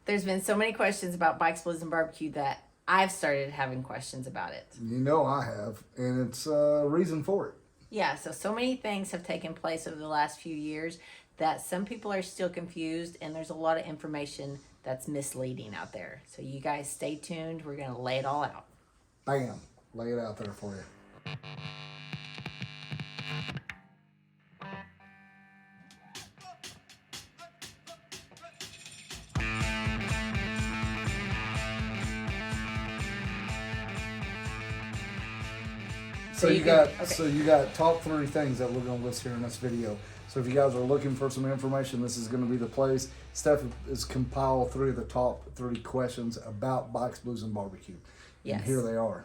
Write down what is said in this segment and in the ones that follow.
There's been so many questions about Bikes, Blues, and Barbecue that I've started having questions about it. You know I have, and it's a reason for it. Yeah, so many things have taken place over the last few years that some people are still confused, and there's a lot of information that's misleading out there. So you guys stay tuned. We're going to lay it all out. Bam, lay it out there for you. So you got top 3 things that we're going to list here in this video. So if you guys are looking for some information, this is going to be the place. Steph has compiled 3 of the top 3 questions about Bikes, Blues, and Barbecue. Yes. And here they are.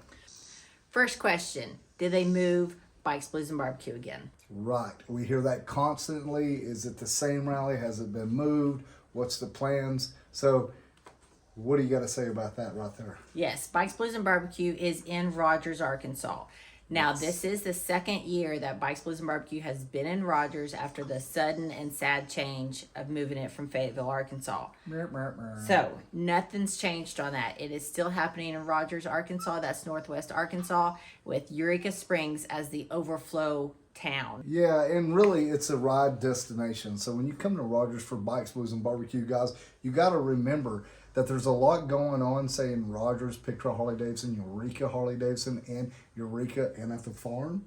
First question, did they move Bikes, Blues, and Barbecue again? Right. We hear that constantly. Is it the same rally? Has it been moved? What's the plans? So what do you got to say about that right there? Yes, Bikes, Blues, and Barbecue is in Rogers, Arkansas. Now, This is the second year that Bikes, Blues, and Barbecue has been in Rogers after the sudden and sad change of moving it from Fayetteville, Arkansas. So, nothing's changed on that. It is still happening in Rogers, Arkansas. That's northwest Arkansas, with Eureka Springs as the overflow town. Yeah, and really it's a ride destination. So when you come to Rogers for Bikes, Blues, and Barbecue, guys, you got to remember that there's a lot going on, say in Rogers, Picture Harley-Davidson, Eureka Harley-Davidson, and Eureka and at the farm.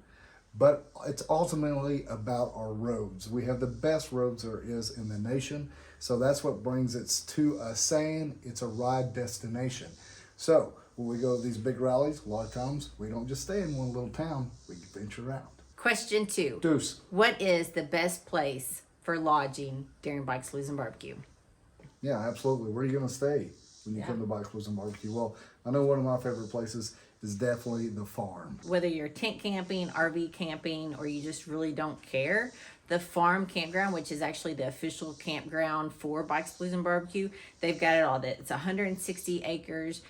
But it's ultimately about our roads. We have the best roads there is in the nation. So that's what brings it to us saying it's a ride destination. So when we go to these big rallies, a lot of times we don't just stay in one little town, we venture out. Question 2. Deuce. What is the best place for lodging during Bikes, Blues, and Barbecue? Yeah, absolutely. Where are you going to stay when you come to Bikes, Blues, and Barbecue? Well, I know one of my favorite places is definitely the farm. Whether you're tent camping, RV camping, or you just really don't care, the Farm Campground, which is actually the official campground for Bikes, Blues, and Barbecue, they've got it all. It's 160 acres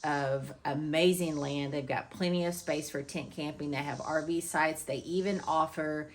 of amazing land. They've got plenty of space for tent camping. They have RV sites. They even offer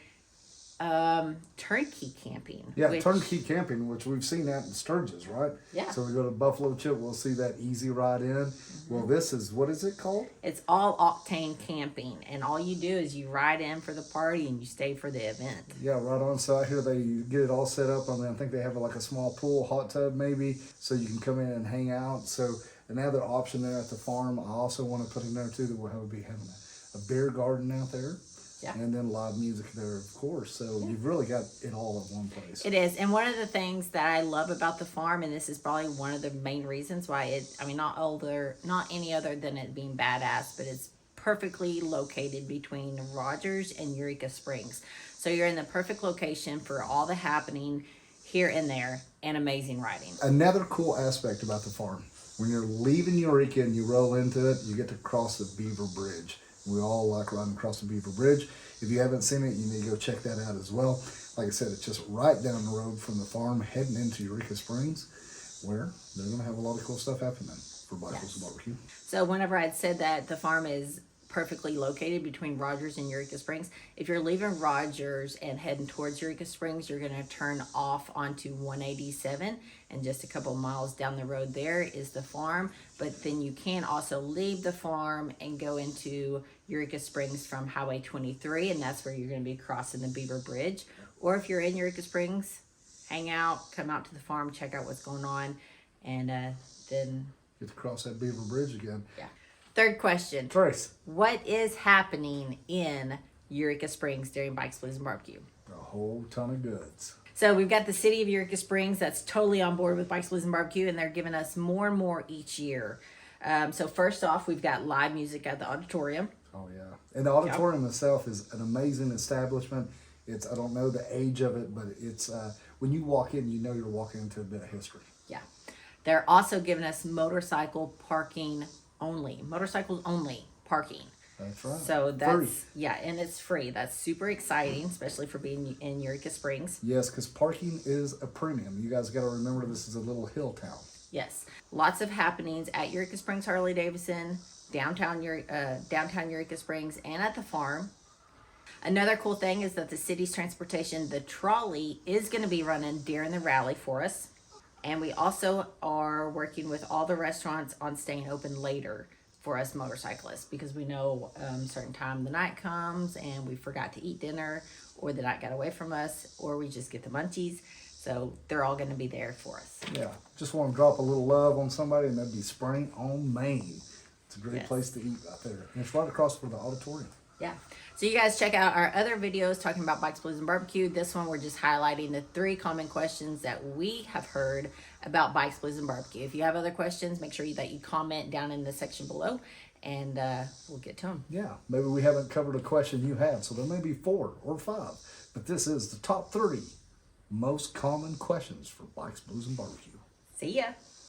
turnkey camping. Yeah, turnkey camping, which we've seen that in Sturgis, right? Yeah. So we go to Buffalo Chip, we'll see that easy ride in. Mm-hmm. Well, this is, what is it called? It's all octane camping, and all you do is you ride in for the party and you stay for the event. Yeah, right on. So I hear they get it all set up. I think they have like a small pool, hot tub maybe, so you can come in and hang out. So another option there at the farm, I also want to put in there too that we'll be having a beer garden out there. Yeah. And then live music there, of course. So you've really got it all at one place. It is. And one of the things that I love about the farm, and this is probably one of the main reasons why not any other than it being badass, but it's perfectly located between Rogers and Eureka Springs. So you're in the perfect location for all the happening here and there, and amazing riding. Another cool aspect about the farm, when you're leaving Eureka and you roll into it, you get to cross the Beaver Bridge. We all like riding across the Beaver Bridge. If you haven't seen it, you need to go check that out as well. Like I said, it's just right down the road from the farm heading into Eureka Springs, where they're going to have a lot of cool stuff happening for Bikes and Barbecue. So whenever I'd said that the farm is perfectly located between Rogers and Eureka Springs, if you're leaving Rogers and heading towards Eureka Springs, you're going to turn off onto 187, and just a couple miles down the road there is the farm. But then you can also leave the farm and go into Eureka Springs from Highway 23, and that's where you're going to be crossing the Beaver Bridge. Or if you're in Eureka Springs, hang out, come out to the farm, check out what's going on, and then get to cross that Beaver Bridge again. Yeah. Third question. Trace. What is happening in Eureka Springs during Bikes, Blues, and Barbecue? A whole ton of goods. So we've got the city of Eureka Springs that's totally on board with Bikes, Blues, and Barbecue, and they're giving us more and more each year. So first off, we've got live music at the auditorium. Oh, yeah. And the auditorium itself is an amazing establishment. I don't know the age of it, but it's when you walk in, you know you're walking into a bit of history. Yeah. They're also giving us motorcycles only parking. That's right. So that's free. Yeah, and it's free. That's super exciting, especially for being in Eureka Springs. Yes, because parking is a premium. You guys got to remember this is a little hill town. Yes, lots of happenings at Eureka Springs Harley-Davidson, downtown Eureka Springs, and at the farm. Another cool thing is that the city's transportation, the trolley, is going to be running during the rally for us. And we also are working with all the restaurants on staying open later for us motorcyclists, because we know certain time the night comes and we forgot to eat dinner, or the night got away from us, or we just get the munchies. So they're all going to be there for us. Yeah, just want to drop a little love on somebody, and that'd be Spring on Main. It's a great Yes. place to eat right there. And it's right across from the auditorium. Yeah. So you guys check out our other videos talking about Bikes, Blues, and Barbecue. This one, we're just highlighting the 3 common questions that we have heard about Bikes, Blues, and Barbecue. If you have other questions, make sure that you comment down in the section below, and we'll get to them. Yeah, maybe we haven't covered a question you had, so there may be 4 or 5. But this is the top 3 most common questions for Bikes, Blues, and Barbecue. See ya.